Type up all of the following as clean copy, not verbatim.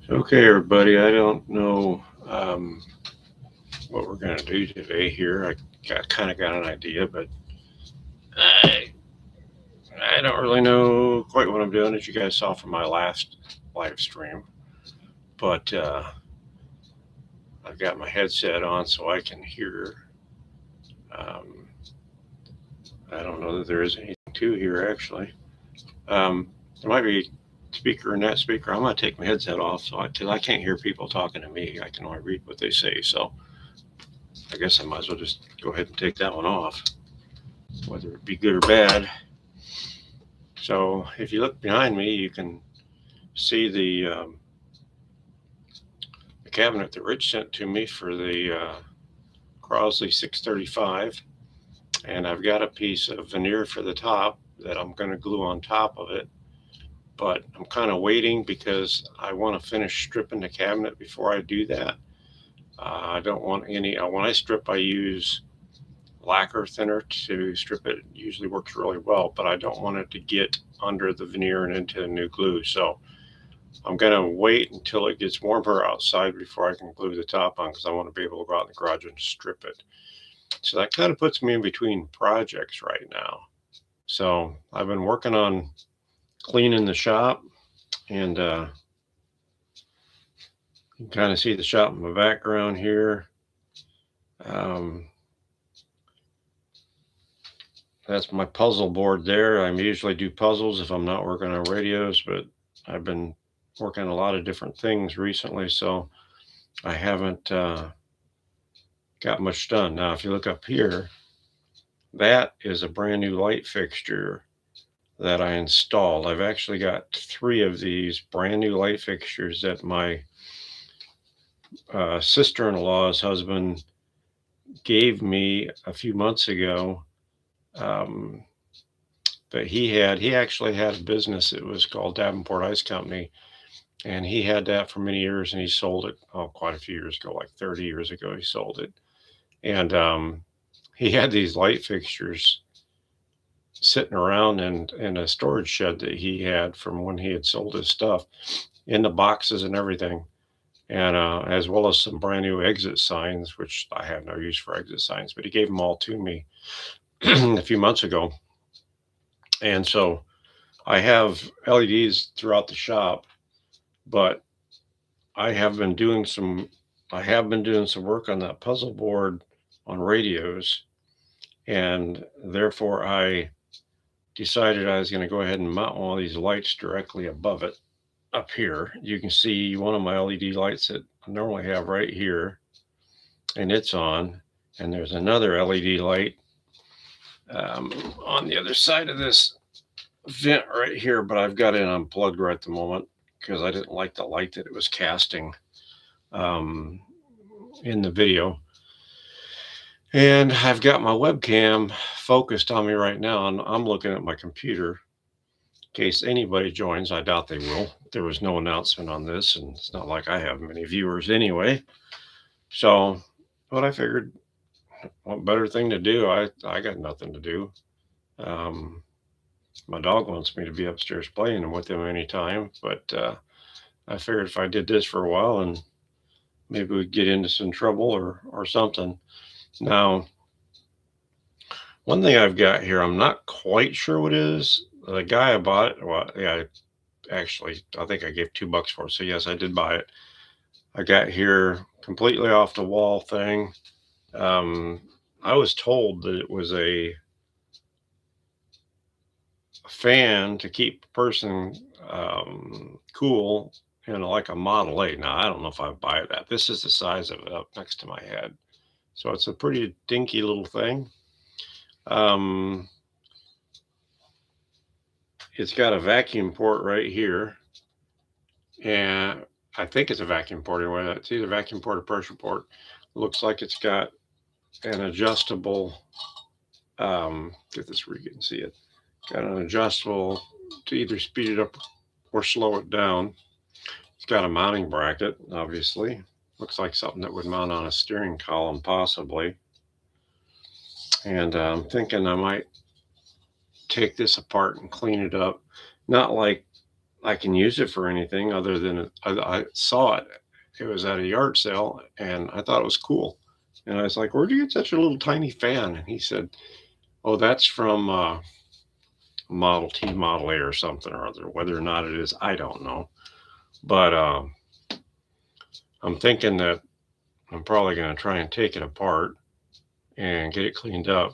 Okay, everybody, I don't know what we're going to do today here. Kind of got an idea, but I, I don't really know quite what I'm doing, as you guys saw from my last live stream. But I've got my headset on so I can hear. Um, I don't know that there is anything to hear, actually. There might be speaker and net speaker. I'm going to take my headset off till I can't hear people talking to me. I can only read what they say. So I guess I might as well just go ahead and take that one off, whether it be good or bad. So if you look behind me, you can see the cabinet that Rich sent to me for the Crosley 635. And I've got a piece of veneer for the top that I'm going to glue on top of it. But I'm kind of waiting because I want to finish stripping the cabinet before I do that. I don't want any, when I strip, I use lacquer thinner to strip it. It usually works really well, but I don't want it to get under the veneer and into the new glue. So I'm going to wait until it gets warmer outside before I can glue the top on, because I want to be able to go out in the garage and strip it. So that kind of puts me in between projects right now. So I've been working on cleaning the shop, and you can kind of see the shop in the background here. Um, that's my puzzle board there. I usually do puzzles if I'm not working on radios, but I've been working on a lot of different things recently, so I haven't got much done. Now, if you look up here, that is a brand new light fixture that I installed. I've actually got three of these brand new light fixtures that my sister-in-law's husband gave me a few months ago. Um, but he actually had a business. It was called Davenport Ice Company, and he had that for many years, and he sold it quite a few years ago, like 30 years ago. He sold it, and he had these light fixtures sitting around in a storage shed that he had from when he had sold his stuff, in the boxes and everything, and as well as some brand new exit signs, which I have no use for exit signs, but he gave them all to me a few months ago. And so I have LEDs throughout the shop, but I have been doing some I have been doing some work on that puzzle board on radios, and therefore I decided I was going to go ahead and mount all these lights directly above it. Up here, you can see one of my LED lights that I normally have right here, and it's on. And there's another LED light on the other side of this vent right here, but I've got it unplugged right at the moment because I didn't like the light that it was casting um, in the video. And I've got my webcam focused on me right now, and I'm looking at my computer. In case anybody joins, I doubt they will. There was no announcement on this, and it's not like I have many viewers anyway. So, but I figured, what better thing to do? I got nothing to do. Um, my dog wants me to be upstairs playing with him anytime, but I figured if I did this for a while, and maybe we'd get into some trouble or something. Now, one thing I've got here, I'm not quite sure what it is. The guy I bought it, well, yeah, actually, I think I gave $2 for it. So yes, I did buy it. I got here completely off the wall thing. I was told that it was a fan to keep a person cool, like a Model A. Now, I don't know if I buy that. This is the size of it up next to my head. So it's a pretty dinky little thing. It's got a vacuum port right here. And I think it's a vacuum port anyway. It's either vacuum port or pressure port. Looks like it's got an adjustable, get this where you can see it. Got an adjustable to either speed it up or slow it down. It's got a mounting bracket, obviously. Looks like something that would mount on a steering column, possibly. And I'm thinking I might take this apart and clean it up. Not like I can use it for anything other than I saw it. It was at a yard sale, and I thought it was cool. And I was like, "Where'd you get such a little tiny fan?" And he said, "Oh, that's from Model T, Model A, or something or other. Whether or not it is, I don't know. But I'm thinking that I'm probably going to try and take it apart and get it cleaned up.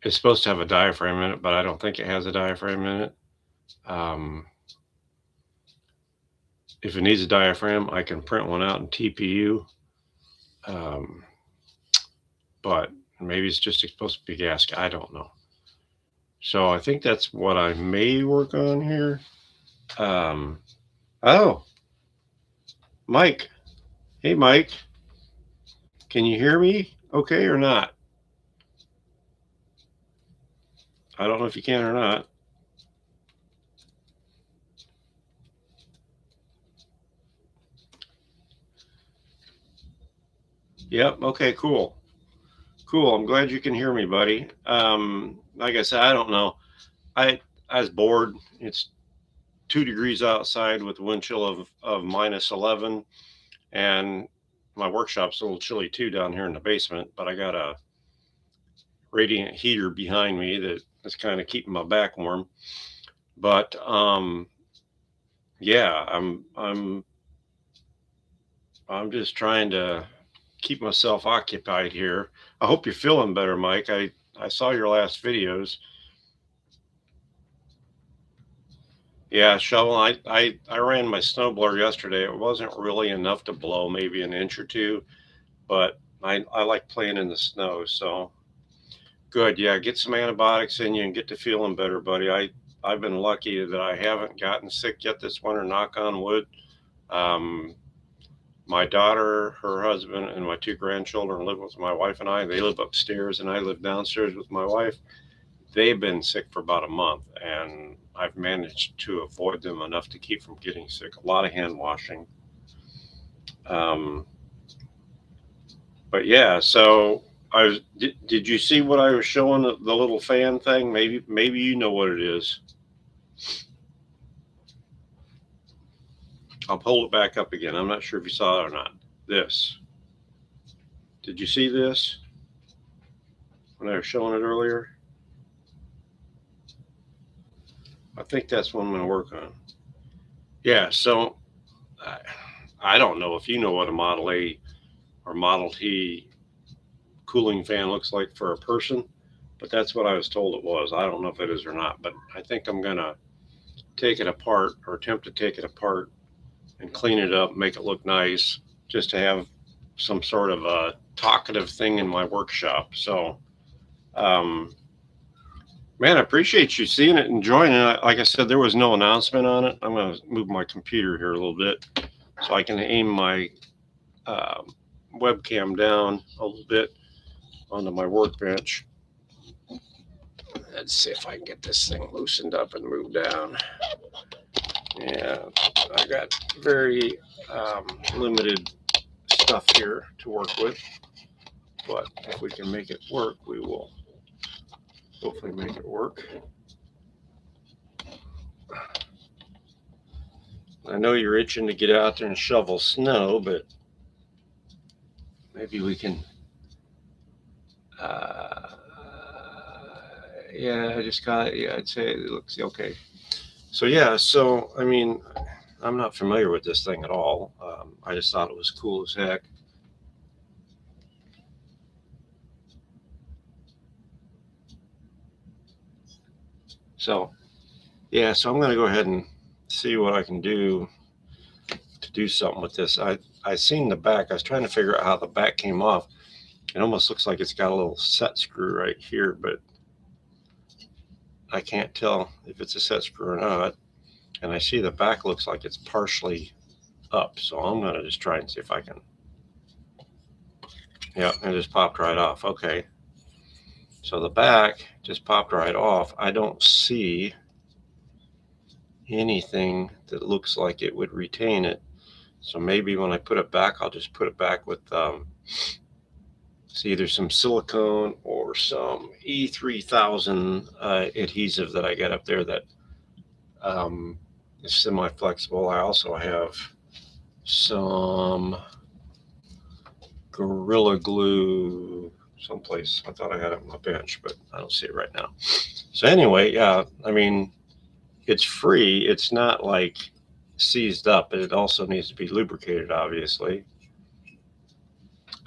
It's supposed to have a diaphragm in it, but I don't think it has a diaphragm in it. Um, if it needs a diaphragm, I can print one out in TPU. Um, but maybe it's just supposed to be gasket. I don't know. So I think that's what I may work on here. Um, oh, Mike. Hey, Mike. Can you hear me okay or not? I don't know if you can or not. Yep. Okay, cool. Cool. I'm glad you can hear me, buddy. Like I said, I don't know. I was bored. It's 2 degrees outside with a wind chill of minus 11. And my workshop's a little chilly too down here in the basement, but I got a radiant heater behind me that's kind of keeping my back warm. But yeah, I'm just trying to keep myself occupied here. I hope you're feeling better, Mike. I saw your last videos. Yeah, shovel. I ran my snowblower yesterday. It wasn't really enough to blow maybe an inch or two, but I like playing in the snow. So good. Yeah, get some antibiotics in you and get to feeling better, buddy. I've been lucky that I haven't gotten sick yet this winter. Knock on wood. Um, my daughter, her husband, and my 2 grandchildren live with my wife and I. They live upstairs, and I live downstairs with my wife. They've been sick for about a month, and I've managed to avoid them enough to keep from getting sick. A lot of hand washing. Um, but yeah, so did you see what I was showing the little fan thing? Maybe you know what it is. I'll pull it back up again. I'm not sure if you saw it or not. This. Did you see this when I was showing it earlier? I think that's what I'm going to work on. Yeah, so I, I don't know if you know what a Model A or Model T cooling fan looks like for a person, but that's what I was told it was. I don't know if it is or not, but I think I'm going to take it apart or attempt to take it apart and clean it up, make it look nice, just to have some sort of a talkative thing in my workshop. So, um, man, I appreciate you seeing it and joining it. Like I said, there was no announcement on it. I'm going to move my computer here a little bit so I can aim my uh, webcam down a little bit onto my workbench. Let's see if I can get this thing loosened up and moved down. Yeah, I got very limited stuff here to work with, but if we can make it work, we will hopefully make it work. I know you're itching to get out there and shovel snow, but maybe we can. Yeah, I just got. Yeah, I'd say it looks okay. So yeah, so I mean, I'm not familiar with this thing at all. I just thought it was cool as heck. So yeah, so I'm going to go ahead and see what I can do to do something with this. I seen the back. I was trying to figure out how the back came off. It almost looks like it's got a little set screw right here, but I can't tell if it's a set screw or not. And I see the back looks like it's partially up. So I'm going to just try and see if I can. Yeah, it just popped right off. Okay. So the back just popped right off. I don't see anything that looks like it would retain it. So maybe when I put it back, I'll just put it back with it's either some silicone or some E3000 adhesive that I got up there that It's semi-flexible. I also have some Gorilla Glue someplace. I thought I had it on my bench, but I don't see it right now. So anyway, yeah, I mean, it's free. It's not like seized up, but it also needs to be lubricated, obviously.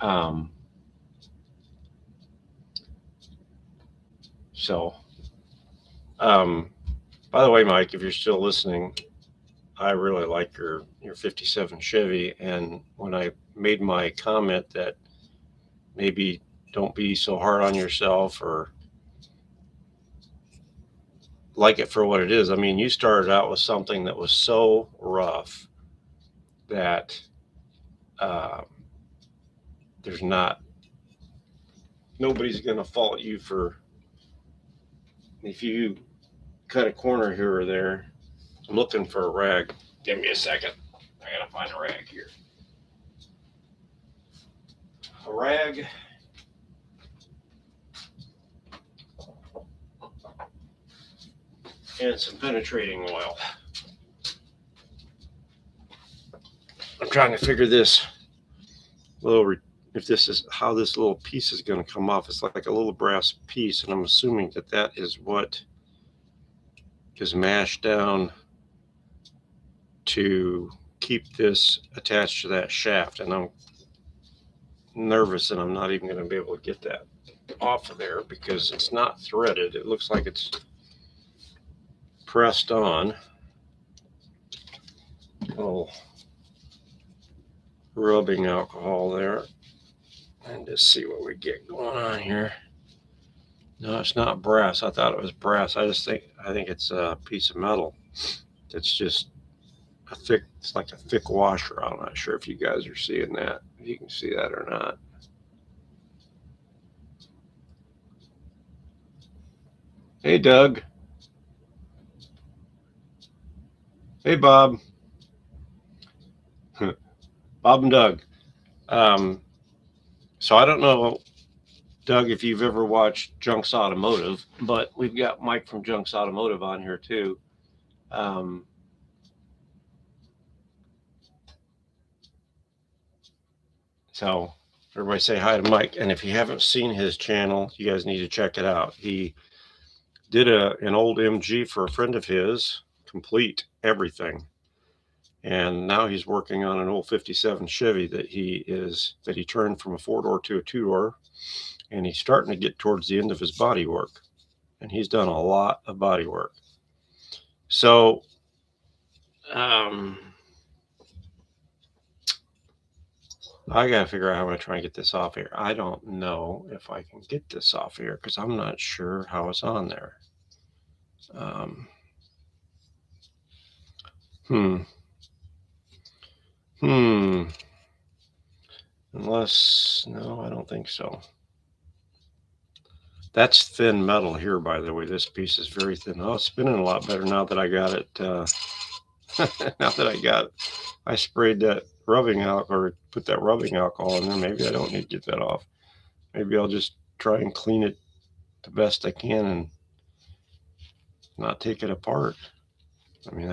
Um, so, um, by the way, Mike, if you're still listening, I really like your 57 Chevy. And when I made my comment that maybe don't be so hard on yourself or like it for what it is. I mean, you started out with something that was so rough that uh, there's nobody's going to fault you for if you cut a corner here or there. I'm looking for a rag. Give me a second. I gotta find a rag here. A rag. And some penetrating oil. I'm trying to figure this if this is how this little piece is going to come off. It's like a little brass piece, and I'm assuming that is what is mashed down to keep this attached to that shaft. And I'm nervous and I'm not even going to be able to get that off of there because it's not threaded. It looks like it's pressed on. A little rubbing alcohol there, and just see what we get going on here. No, it's not brass. I thought it was brass. I think it's a piece of metal. It's just it's like a thick washer. I'm not sure if you guys are seeing that, if you can see that or not. Hey, Doug. Hey, Bob. Bob and Doug. So I don't know, Doug, if you've ever watched Junks Automotive, but we've got Mike from Junks Automotive on here too. So everybody say hi to Mike. And if you haven't seen his channel, you guys need to check it out. He did an old MG for a friend of his, complete everything. And now he's working on an old 57 Chevy that he turned from a 4-door to a 2-door. And he's starting to get towards the end of his body work. And he's done a lot of body work. So, I got to figure out how I'm going to try and get this off here. I don't know if I can get this off here because I'm not sure how it's on there. Unless, no, I don't think so. That's thin metal here, by the way. This piece is very thin. Oh, it's spinning a lot better now that I got it. Now that I sprayed that rubbing alcohol or put that rubbing alcohol in there. Maybe I don't need to get that off. Maybe I'll just try and clean it the best I can and not take it apart. I mean,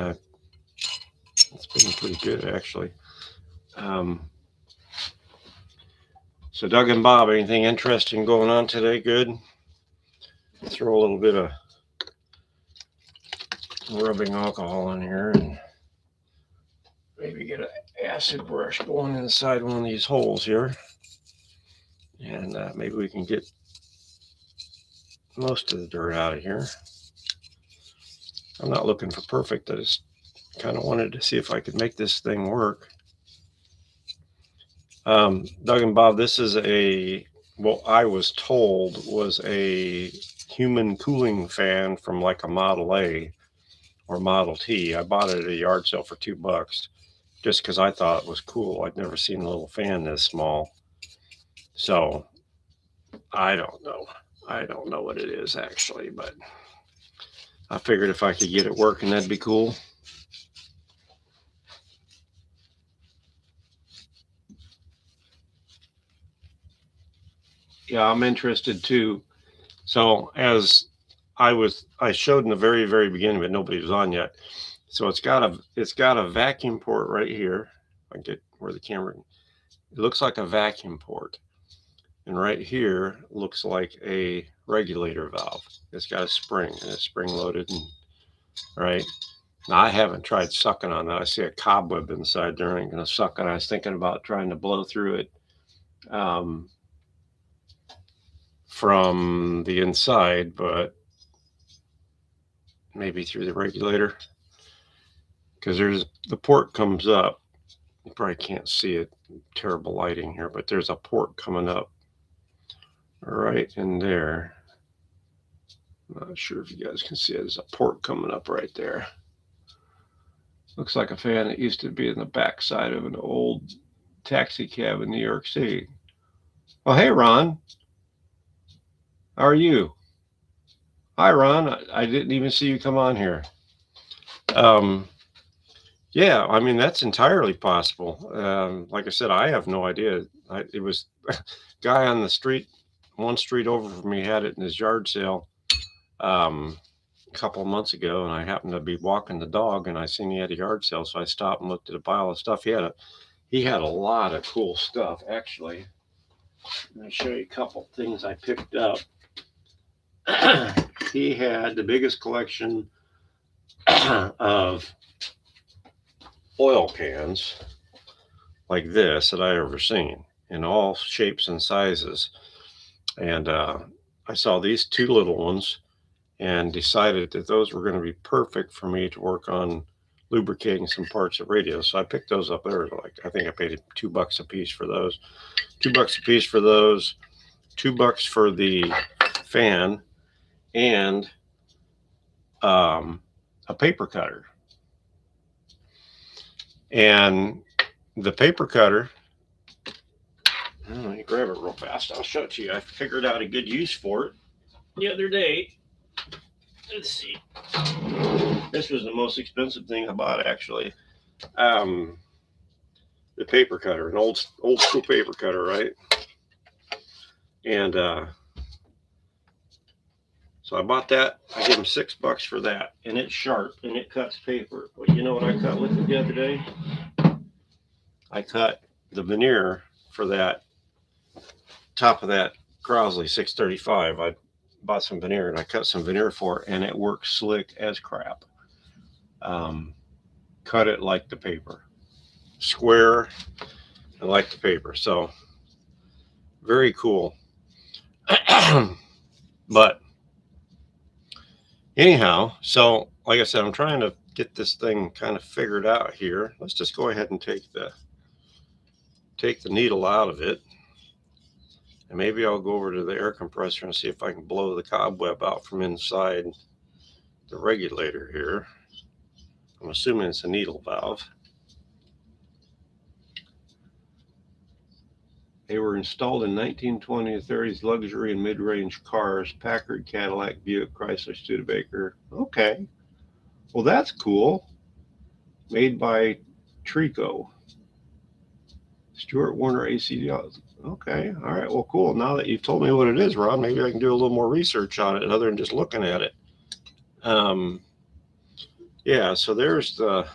it's been pretty good, actually. So Doug and Bob, anything interesting going on today? Good. Throw a little bit of rubbing alcohol in here and maybe get an acid brush going inside one of these holes here. And maybe we can get most of the dirt out of here. I'm not looking for perfect. I just kind of wanted to see if I could make this thing work. Doug and Bob, this is what I was told was a human cooling fan from like a Model A or Model T. I bought it at a yard sale for $2 just because I thought it was cool. I'd never seen a little fan this small. So I don't know. I don't know what it is actually, but I figured if I could get it working, that'd be cool. Yeah, I'm interested too. So as I showed in the very, very beginning, but nobody was on yet. So it's got a vacuum port right here. I can get where the camera, it looks like a vacuum port. And right here looks like a regulator valve. It's got a spring and it's spring loaded, and right. Now I haven't tried sucking on that. I see a cobweb inside there. I ain't gonna suck on it. I was thinking about trying to blow through it from the inside, but maybe through the regulator, because there's the port comes up. You probably can't see it, terrible lighting here, but there's a port coming up right in there. I'm not sure if you guys can see it. There's a port coming up right there. Looks like a fan that used to be in the backside of an old taxi cab in New York City. Oh, hey, Ron. How are you? Hi, Ron. I didn't even see you come on here. Yeah, I mean, that's entirely possible. Like I said, I have no idea. It was a guy on the street, one street over from me, had it in his yard sale a couple of months ago, and I happened to be walking the dog, and I seen he had a yard sale, so I stopped and looked at a pile of stuff. He had a lot of cool stuff, actually. Let me show you a couple things I picked up. He had the biggest collection of oil cans like this that I ever seen, in all shapes and sizes. And I saw these two little ones and decided that those were going to be perfect for me to work on lubricating some parts of radios. So I picked those up. They were like, I think I paid $2 a piece for those. $2 a piece for those. $2 for the fan, and a paper cutter. And the paper cutter, let me grab it real fast. I'll show it to you. I figured out a good use for it the other day. Let's see. This was the most expensive thing I bought, actually. The paper cutter, an old school paper cutter, right? And so I bought that. I gave him $6 for that, and it's sharp and it cuts paper. But you know what I cut with it the other day? I cut the veneer for that top of that Crosley 635. I bought some veneer and I cut some veneer for it, and it works slick as crap. Cut it like the paper, square and like the paper. So very cool. But anyhow, so like I said, I'm trying to get this thing kind of figured out here. Let's just go ahead and take the needle out of it. And maybe I'll go over to the air compressor and see if I can blow the cobweb out from inside the regulator here. I'm assuming it's a needle valve. They were installed in 1920 to 30s luxury and mid-range cars: Packard, Cadillac, Buick, Chrysler, Studebaker. Okay. Well, that's cool. Made by Trico. Stuart Warner ACD. Okay. All right. Well, cool. Now that you've told me what it is, Ron, maybe I can do a little more research on it other than just looking at it. Yeah. So there's the.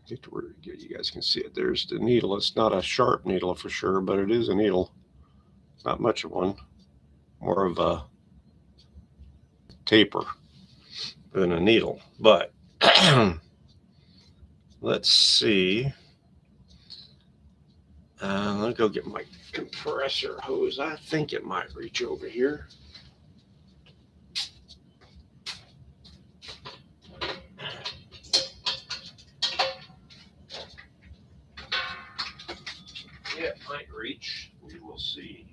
Get to where you guys can see it. There's the needle. It's not a sharp needle for sure, but it is a needle. Not much of one. More of a taper than a needle. But let's see. Let me go get my compressor hose. I think it might reach over here. Yeah, it might reach. We will see.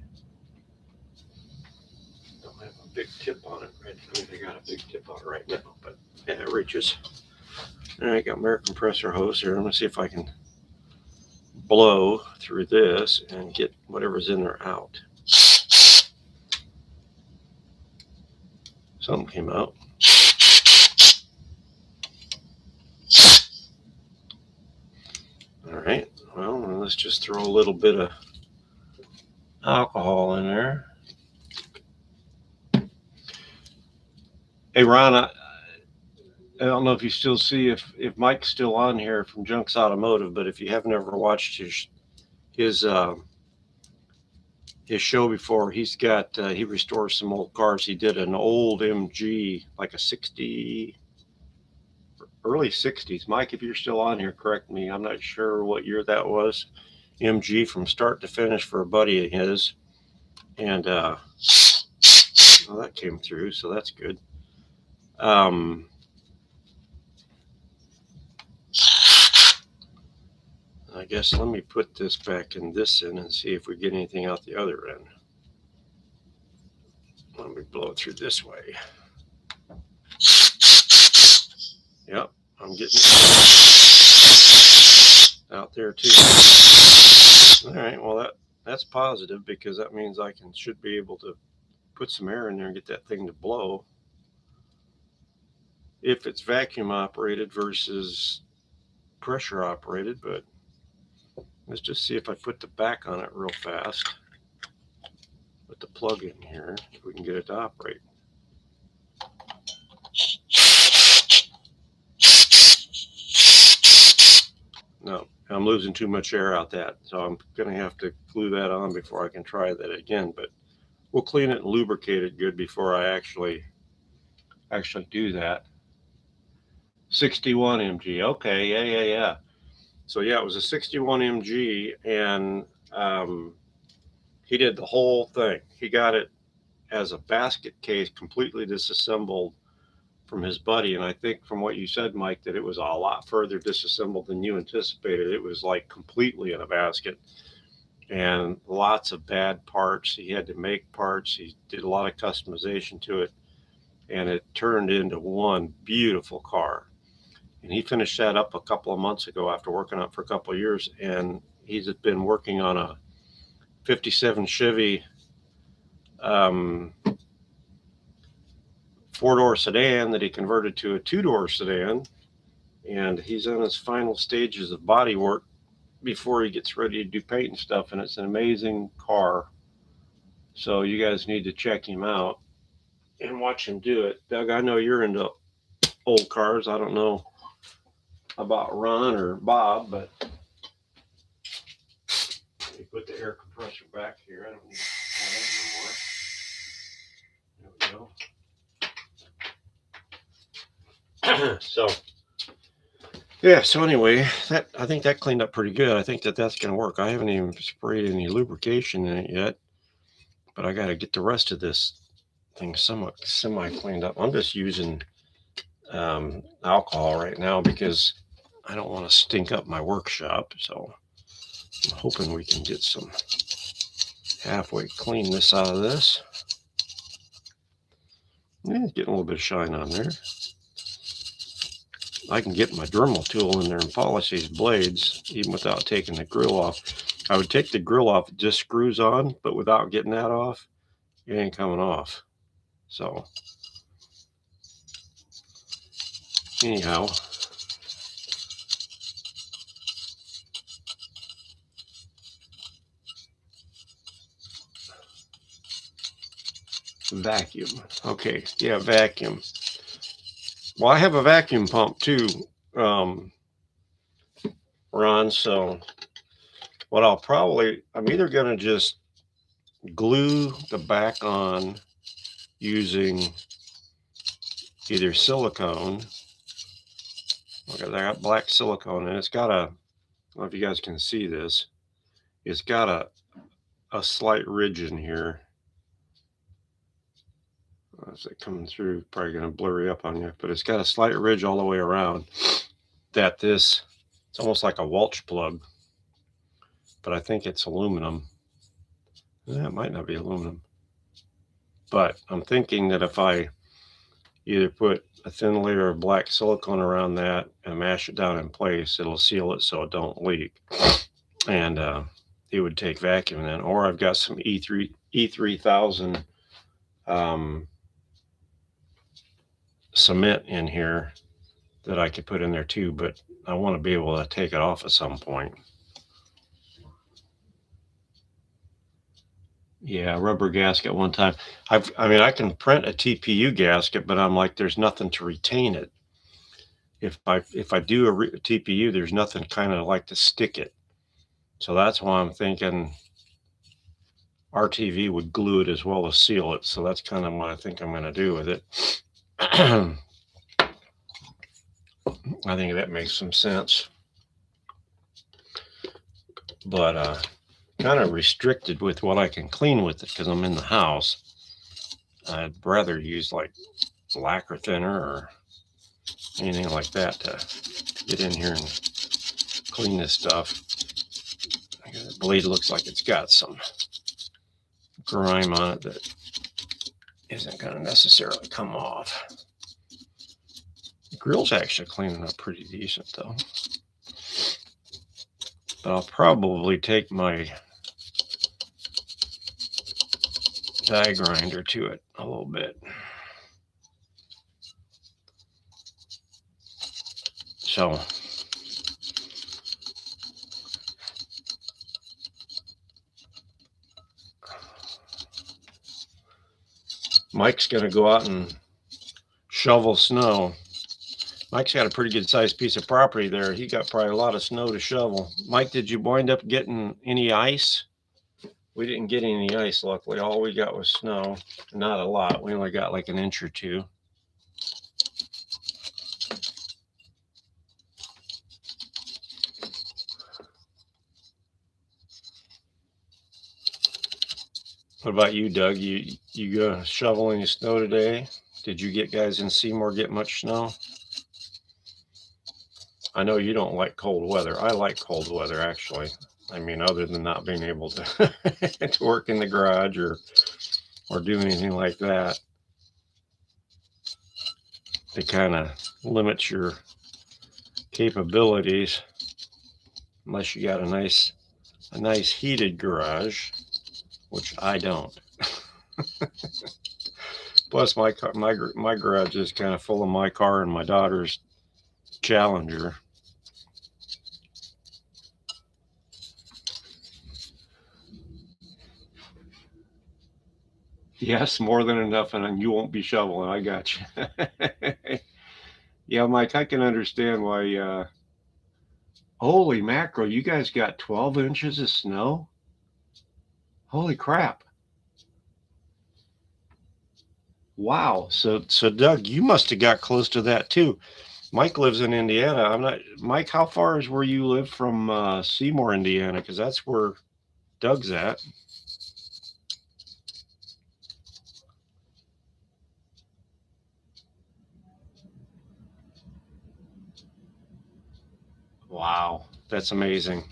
Don't have a big tip on it right now. I got a big tip on it right now, but yeah, it reaches. All right, got my air compressor hose here. I'm gonna see if I can blow through this and get whatever's in there out. Something came out. All right, well, let's just throw a little bit of alcohol in there. Hey, Ron, I don't know if you still see if Mike's still on here from Junks Automotive, but if you haven't ever watched his his show before, he's got he restores some old cars. He did an old MG, like a 60, early 60s. Mike, if you're still on here, correct me. I'm not sure what year that was. MG from start to finish for a buddy of his, and well, that came through, so that's good. Um, I guess let me put this back in this end and see if we get anything out the other end. Let me blow it through this way. Yep, I'm getting it out there too. All right, well that's positive because that means I should be able to put some air in there and get that thing to blow. If it's vacuum operated versus pressure operated, but let's just see if I put the back on it real fast. Put the plug in here, if we can get it to operate. No, I'm losing too much air out that, so I'm going to have to glue that on before I can try that again. But we'll clean it and lubricate it good before I actually do that. 61 MG. Okay, yeah. So yeah, it was a 61 MG, and he did the whole thing. He got it as a basket case, completely disassembled from his buddy. And I think from what you said, Mike, that it was a lot further disassembled than you anticipated. It was like completely in a basket and lots of bad parts. He had to make parts. He did a lot of customization to it, and it turned into one beautiful car. And he finished that up a couple of months ago after working on it for a couple of years. And he's been working on a 57 Chevy um, 4-door sedan that he converted to a 2-door sedan. And he's on his final stages of body work before he gets ready to do paint and stuff. And it's an amazing car. So you guys need to check him out and watch him do it. Doug, I know you're into old cars. I don't know about Ron or Bob, but let me put the air compressor back here. I don't need that anymore. There we go. So yeah, so anyway, that I think that cleaned up pretty good. I think that's going to work. I haven't even sprayed any lubrication in it yet, but I got to get the rest of this thing somewhat semi cleaned up. I'm just using alcohol right now because I don't want to stink up my workshop. So I'm hoping we can get some halfway cleanness out of this. Yeah, getting a little bit of shine on there. I can get my Dremel tool in there and polish these blades even without taking the grill off. I would take the grill off, it just screws on, but without getting that off, it ain't coming off. So anyhow, vacuum. Okay, yeah, vacuum. Well, I have a vacuum pump too, Ron. So what I'm either going to just glue the back on using either silicone. Okay, I got black silicone, and it's got I don't know if you guys can see this. It's got a slight ridge in here. Is it coming through? Probably going to blurry up on you, but it's got a slight ridge all the way around. It's almost like a Welch plug, but I think it's aluminum. It might not be aluminum, but I'm thinking that if I either put a thin layer of black silicone around that and mash it down in place, it'll seal it so it don't leak, and it would take vacuum then. Or I've got some E3000 cement in here that I could put in there too, but I want to be able to take it off at some point. Yeah, rubber gasket one time. I can print a TPU gasket, but I'm like, there's nothing to retain it. If I do a TPU, there's nothing kind of like to stick it. So that's why I'm thinking RTV would glue it as well as seal it. So that's kind of what I think I'm going to do with it. I think that makes some sense. But kind of restricted with what I can clean with it because I'm in the house. I'd rather use like lacquer thinner or anything like that to get in here and clean this stuff. The blade looks like it's got some grime on it that isn't going to necessarily come off. The grill's actually cleaning up pretty decent though. But I'll probably take my die grinder to it a little bit. So Mike's going to go out and shovel snow. Mike's got a pretty good sized piece of property there. He got probably a lot of snow to shovel. Mike, did you wind up getting any ice? We didn't get any ice, luckily. All we got was snow. Not a lot. We only got like an inch or two. What about you, Doug? You go shovel any snow today? Did you guys in Seymour get much snow? I know you don't like cold weather. I like cold weather, actually. I mean, other than not being able to to work in the garage or do anything like that, it kind of limits your capabilities unless you got a nice heated garage, which I don't. Plus, my garage is kind of full of my car and my daughter's Challenger. Yes, more than enough, and you won't be shoveling. I got you. Yeah, Mike, I can understand why. Holy mackerel, you guys got 12 inches of snow? Holy crap. Wow. So Doug, you must have got close to that too. Mike lives in Indiana. I'm not, Mike, how far is where you live from Seymour, Indiana? Because that's where Doug's at. Wow. That's amazing.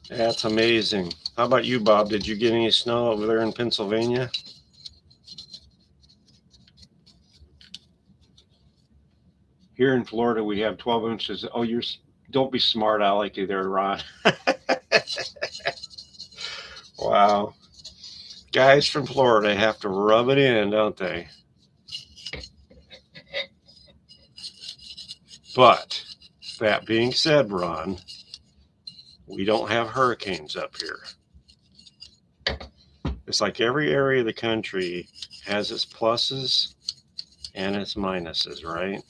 That's amazing. How about you, Bob? Did you get any snow over there in Pennsylvania? Here in Florida, we have 12 inches. Oh, don't be smart alecky there, Ron. Wow. Guys from Florida have to rub it in, don't they? But that being said, Ron, we don't have hurricanes up here. It's like every area of the country has its pluses and its minuses, right?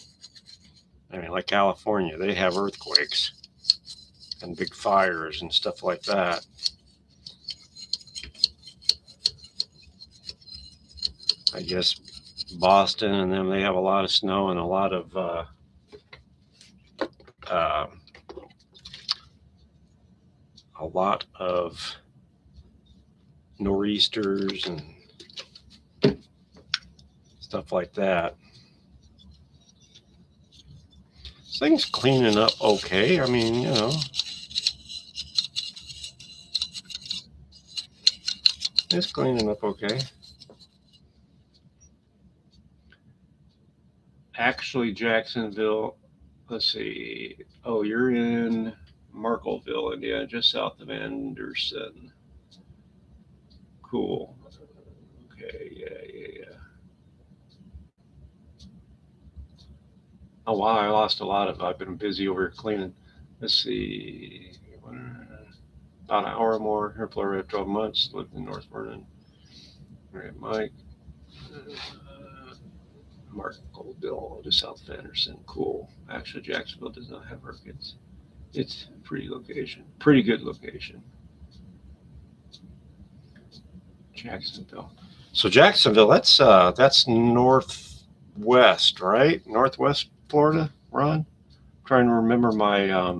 I mean, like California, they have earthquakes and big fires and stuff like that. I guess Boston and them, they have a lot of snow and a lot of uh, nor'easters and stuff like that. This thing's cleaning up okay. I mean, it's cleaning up okay. Actually, Jacksonville, let's see. Oh, you're in Markleville, Indiana, just south of Anderson. Cool. Okay, yeah. Oh, wow, I lost a lot of, I've been busy over cleaning. Let's see. about an hour more. Here, Florida, 12 months, lived in North Vernon. All right, Mike. Mark Goldbill to South Anderson. Cool. Actually, Jacksonville does not have hurricanes. It's a pretty location. Pretty good location. Jacksonville. So Jacksonville, that's northwest, right? Northwest Florida, Ron? I'm trying to remember my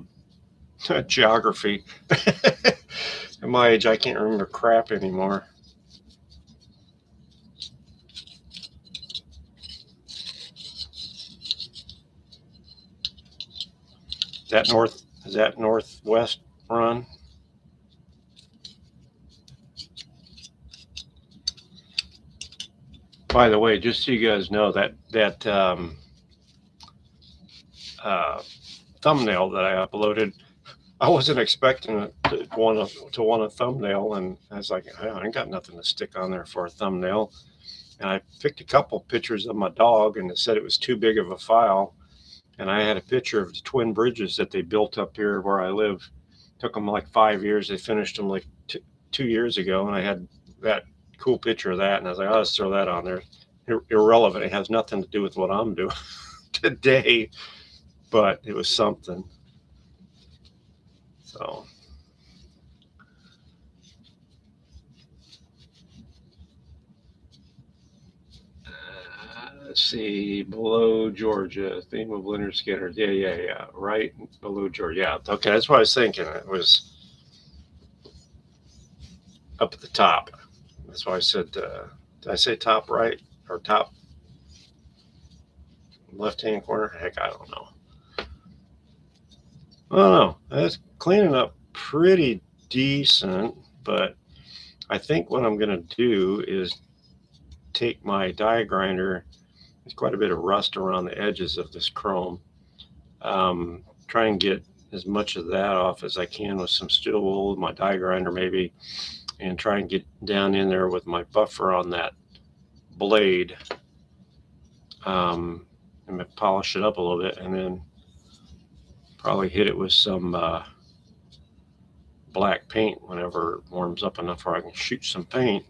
geography. At my age, I can't remember crap anymore. Is that northwest, Ron? By the way, just so you guys know, that thumbnail that I uploaded, I wasn't expecting to want a thumbnail, and I was like, I ain't got nothing to stick on there for a thumbnail. And I picked a couple pictures of my dog, and it said it was too big of a file. And I had a picture of the twin bridges that they built up here where I live. Took them like 5 years. They finished them like 2 years ago, and I had that cool picture of that, and I was like, I'll just throw that on there. Irrelevant. It has nothing to do with what I'm doing today, but it was something. So. Let's see, below Georgia, theme of Lynyrd Skynyrd. Yeah. Right below Georgia. Yeah. Okay, that's what I was thinking. It was up at the top. That's why I said, did I say top right or top left-hand corner? Heck, I don't know. I don't know. That's cleaning up pretty decent, but I think what I'm going to do is take my die grinder. There's quite a bit of rust around the edges of this chrome. Try and get as much of that off as I can with some steel wool, my die grinder maybe, and try and get down in there with my buffer on that blade, and polish it up a little bit, and then probably hit it with some black paint whenever it warms up enough where I can shoot some paint.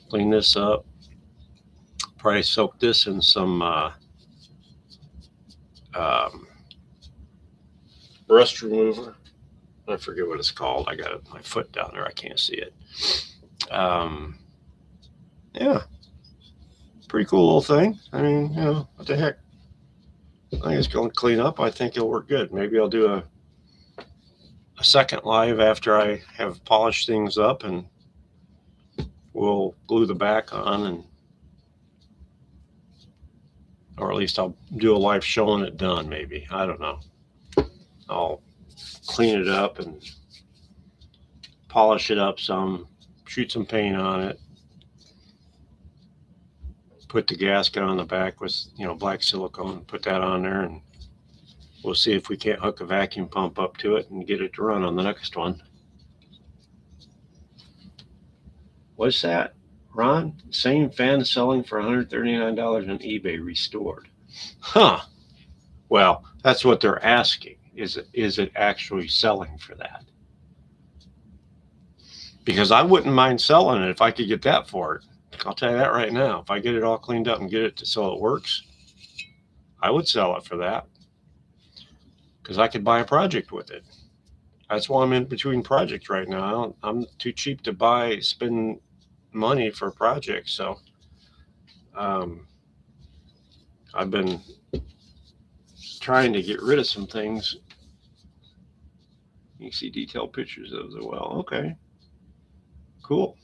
Clean this up. Probably soak this in some rust remover. I forget what it's called. I got my foot down there. I can't see it. Yeah. Pretty cool little thing. I mean, what the heck? I think it's going to clean up. I think it'll work good. Maybe I'll do a second live after I have polished things up, and we'll glue the back on, or at least I'll do a live showing it done. Maybe, I don't know. I'll clean it up and polish it up some, shoot some paint on it, put the gasket on the back with black silicone, put that on there, and we'll see if we can't hook a vacuum pump up to it and get it to run on the next one. What's that, Ron? Same fan selling for $139 on eBay restored. Huh. Well, that's what they're asking. Is it actually selling for that? Because I wouldn't mind selling it if I could get that for it. I'll tell you that right now. If I get it all cleaned up and get it so it works, I would sell it for that. Because I could buy a project with it. That's why I'm in between projects right now. I'm too cheap to spend money for projects. So I've been trying to get rid of some things. You can see detailed pictures of the well. Okay. Cool.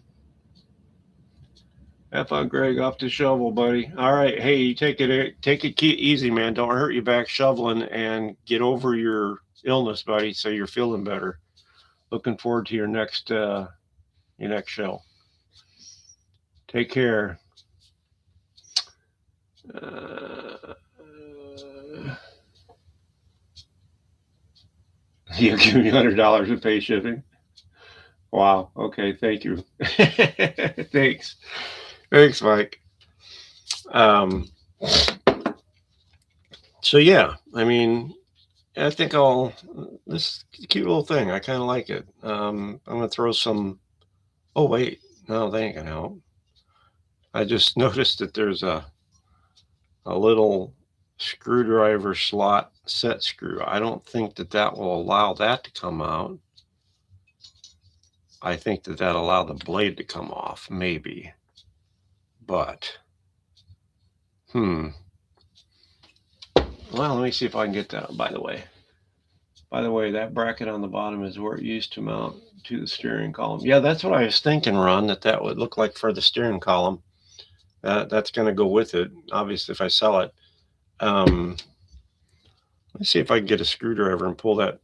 Have fun, Greg. Off the shovel, buddy. All right. Hey, take it easy, man. Don't hurt your back shoveling, and get over your illness, buddy, so you're feeling better. Looking forward to your next show. Take care. You give me $100 to pay shipping. Wow. Okay. Thank you. Thanks. Thanks, Mike. So yeah, I mean, I think this cute little thing. I kind of like it. I'm going to throw some, oh, wait, no, they ain't going to help. I just noticed that there's a little screwdriver slot set screw. I don't think that will allow that to come out. I think that'll allow the blade to come off, maybe. But, well, let me see if I can get that, by the way. By the way, that bracket on the bottom is where it used to mount to the steering column. Yeah, that's what I was thinking, Ron, that would look like for the steering column. That's going to go with it, obviously, if I sell it. Let's see if I can get a screwdriver and pull that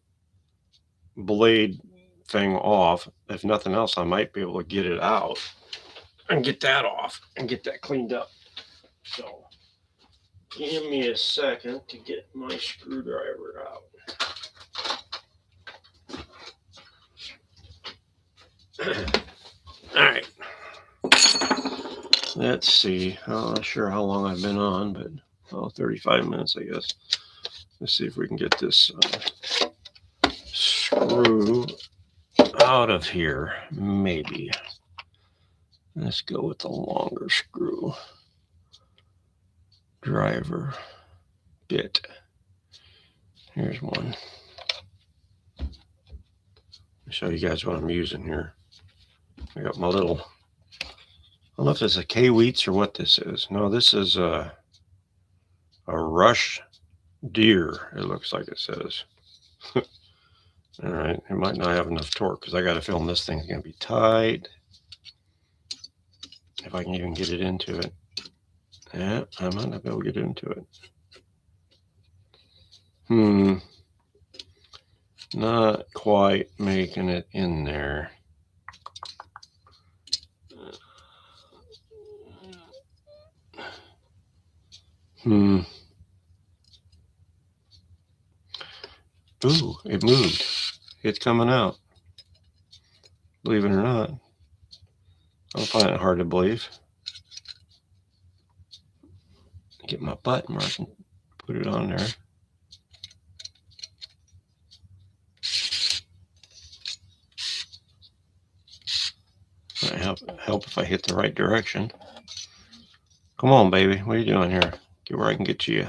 blade thing off. If nothing else, I might be able to get it out and get that off and get that cleaned up. So give me a second to get my screwdriver out. All right. Let's see. I'm not sure how long I've been on, but 35 minutes, I guess. Let's see if we can get this screw out of here. Maybe. Let's go with the longer screw driver bit. Here's one. I'll show you guys what I'm using here. I got my little, I don't know if it's a K-Wheats or what this is. No, this is a Rush Deer, it looks like it says. All right, it might not have enough torque because I got to film this thing's going to be tight. If I can even get it into it. Yeah, I might not be able to get into it. Not quite making it in there. Ooh, it moved. It's coming out. Believe it or not. I find it hard to believe. Get my button where I can put it on there. Might help if I hit the right direction. Come on, baby. What are you doing here? Get where I can get to you.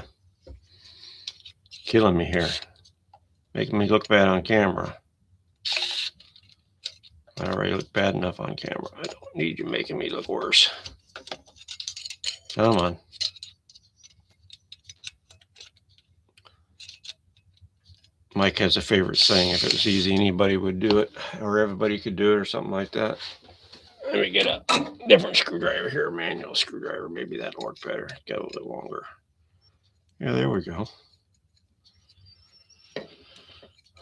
Killing me here. Making me look bad on camera. I already look bad enough on camera. I don't need you making me look worse. Come on. Mike has a favorite saying, if it was easy, anybody would do it, or everybody could do it, or something like that. Let me get a different screwdriver here, manual screwdriver. Maybe that'll work better. Get a little bit longer. Yeah, there we go.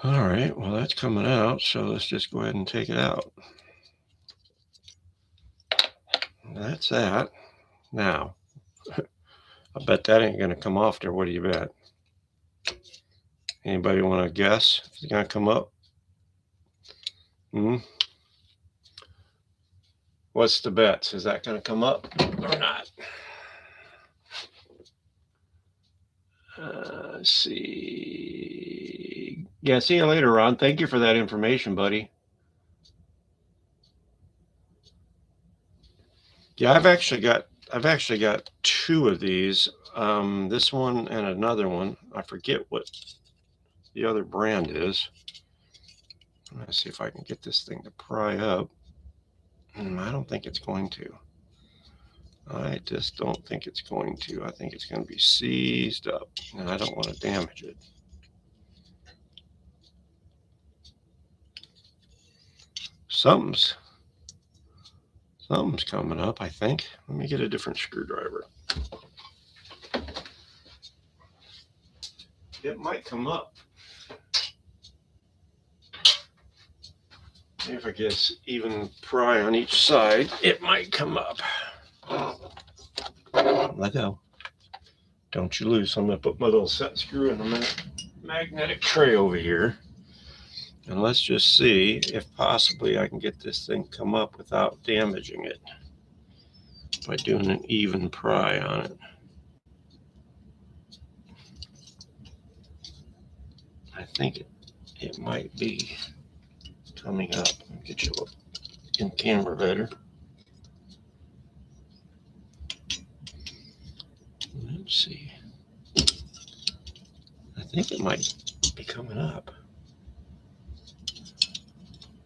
All right, well, that's coming out, so let's just go ahead and take it out. That's that. Now, I bet that ain't going to come off there. What do you bet? Anybody want to guess if it's going to come up? What's the bet? Is that going to come up or not? Let's see. Yeah, see you later, Ron. Thank you for that information, buddy. Yeah, I've actually got two of these. This one and another one. I forget what the other brand is. Let's see if I can get this thing to pry up. I don't think it's going to. I just don't think it's going to. I think it's going to be seized up, and I don't want to damage it. Something's coming up, I think. Let me get a different screwdriver. It might come up. If I get even pry on each side, it might come up. Let go. Don't you lose. I'm going to put my little set screw in the magnetic tray over here. And let's just see if possibly I can get this thing come up without damaging it by doing an even pry on it. think it might be coming up. I'll get you in camera better. Let's see. I think it might be coming up.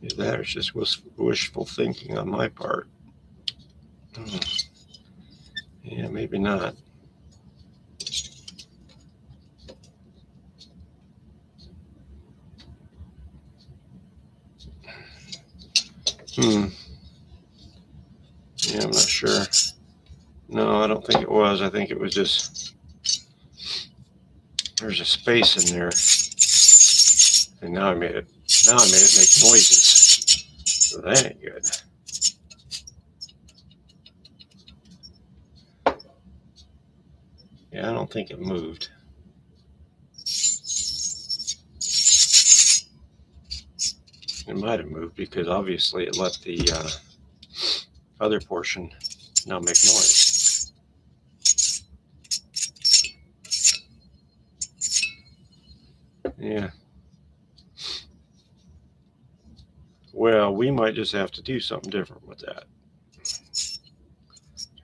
Either that or it's just wishful thinking on my part. Yeah, maybe not. Yeah, I'm not sure. No, I don't think it was. I think it was just, there's a space in there. And now I made it make noises. So that ain't good. Yeah, I don't think it moved. It might have moved because obviously it let the other portion now make noise. Yeah. Well, we might just have to do something different with that.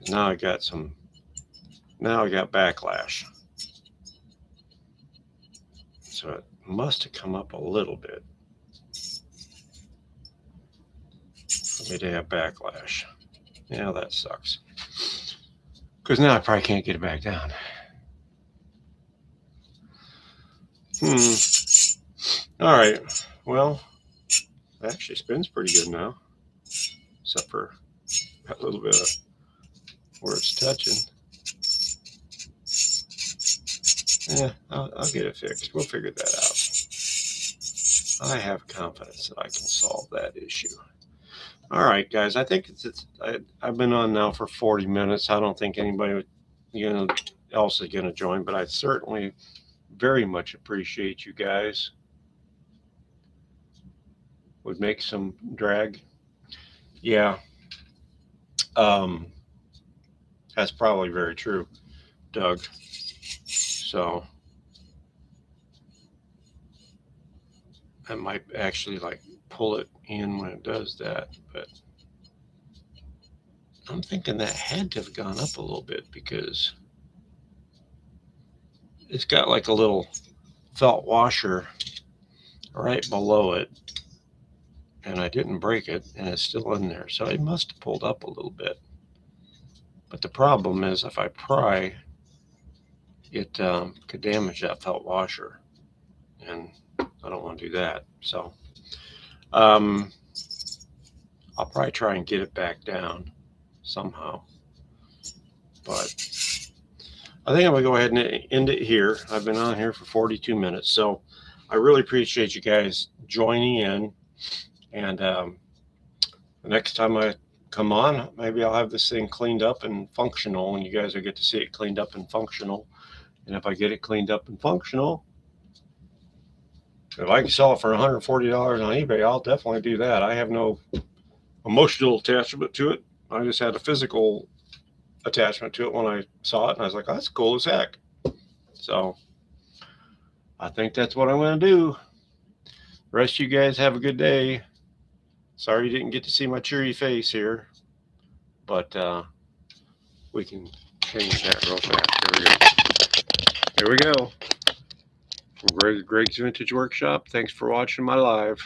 Now I got backlash. So it must have come up a little bit for me to have backlash. Yeah, that sucks. Because now I probably can't get it back down. All right. Well, it actually spins pretty good now. Except for a little bit of where it's touching. Yeah, I'll get it fixed. We'll figure that out. I have confidence that I can solve that issue. All right, guys. I think I've been on now for 40 minutes. I don't think anybody else is going to join, but I certainly very much appreciate you guys. Would make some drag. Yeah. That's probably very true, Doug. So I might actually like pull it in when it does that, but I'm thinking that had to have gone up a little bit because it's got like a little felt washer right below it, and I didn't break it, and it's still in there. So it must have pulled up a little bit. But the problem is if I pry, it could damage that felt washer, and I don't want to do that. So I'll probably try and get it back down somehow. But I think I'm going to go ahead and end it here. I've been on here for 42 minutes. So I really appreciate you guys joining in. And the next time I come on, maybe I'll have this thing cleaned up and functional, and you guys will get to see it cleaned up and functional. And if I get it cleaned up and functional, if I can sell it for $140 on eBay, I'll definitely do that. I have no emotional attachment to it. I just had a physical attachment to it when I saw it, and I was like, oh, that's cool as heck. So I think that's what I'm going to do. The rest of you guys have a good day. Sorry you didn't get to see my cheery face here, but we can change that real fast. Here we go. From Greg's Vintage Workshop. Thanks for watching my live.